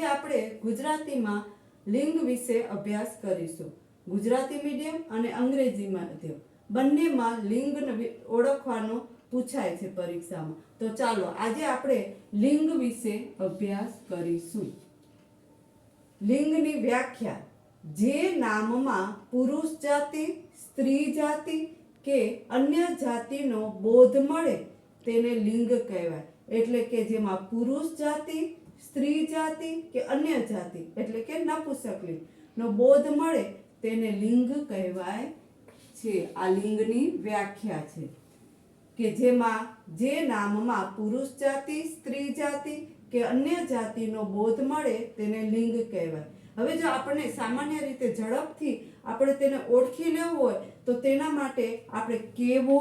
આપણે ગુજરાતીમાં લિંગ વિશે અભ્યાસ કરીશું। ગુજરાતી મીડિયમ અને અંગ્રેજી માધ્યમ બંનેમાં લિંગ ઓળખવાનું પૂછાય છે પરીક્ષામાં। તો ચાલો આજે આપણે લિંગ વિશે અભ્યાસ કરીશું। લિંગની વ્યાખ્યા: જે નામમાં પુરુષ જાતિ, સ્ત્રી જાતિ કે અન્ય જાતિનો બોધ મળે તેને લિંગ કહેવાય। એટલે કે જેમાં પુરુષ જાતિ, સ્ત્રી જાતિ કે અન્ય જાતિ એટલે કે નપુંસકલિંગ નો બોધ મળે તેને લિંગ કહેવાય છે। આ લિંગની વ્યાખ્યા છે કે જેમાં જે નામમાં પુરુષ જાતિ, સ્ત્રી જાતિ કે અન્ય જાતિનો બોધ મળે તેને લિંગ કહેવાય। હવે જો આપણે સામાન્ય રીતે ઝડપથી આપણે તેને ઓળખી લેવું હોય તો તેના માટે આપણે કેવો,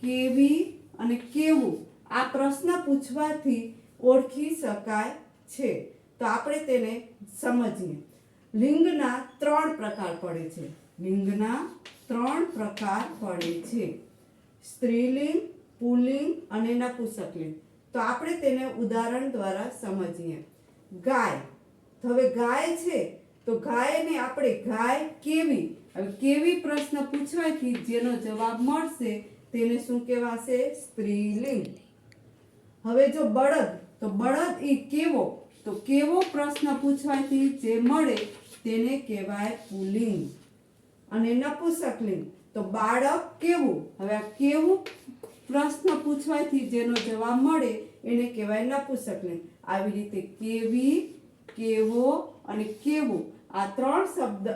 કેવી અને કેવું આ પ્રશ્ન પૂછવાથી ઓળખી શકાય છે। તો આપણે તેને સમજીએ। લિંગના 3 પ્રકાર પડે છે। લિંગના 3 પ્રકાર પડે છે: સ્ત્રીલિંગ, પુલ્લિંગ અને નપુંસકલિંગ। તો આપણે તેને ઉદાહરણ દ્વારા સમજીએ। ગાય, હવે ગાય છે તો ગાયને આપણે ગાય કેવી, હવે કેવી પ્રશ્ન પૂછવાથી જેનો જવાબ મળશે તેને શું કહેવાશે? સ્ત્રીલિંગ। હવે જો બળદ, તો બળદ ઈ કેવો, તો કેવો પ્રશ્ન પૂછવાથી જે મળે તેને કહેવાય પુલ્લિંગ। અને નપુંસકલિંગ, તો બાળક કેવું, હવે આ કેવું પ્રશ્ન પૂછવાથી જેનો જવાબ મળે એને કહેવાય નપુંસકલિંગ। આવી રીતે કેવી, કેવો અને કેવું આ 3 શબ્દ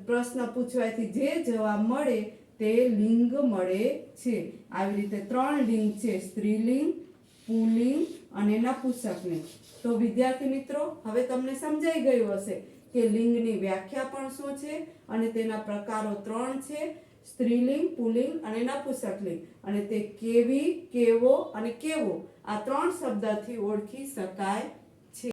પ્રશ્ન પૂછવાથી જે જવાબ મળે તે લિંગ મળે છે। આવી રીતે 3 લિંગ છે: સ્ત્રીલિંગ, પુલ્લિંગ અને નપુંસકલિંગ। તો વિદ્યાર્થી મિત્રો, હવે તમને સમજાઈ ગયું હશે કે લિંગની વ્યાખ્યા પણ શું છે અને તેના પ્રકારો 3 છે: સ્ત્રીલિંગ, પુલ્લિંગ અને નપુંસકલિંગ। અને તે કેવી, કેવો અને કેવો આ 3 શબ્દથી ઓળખી શકાય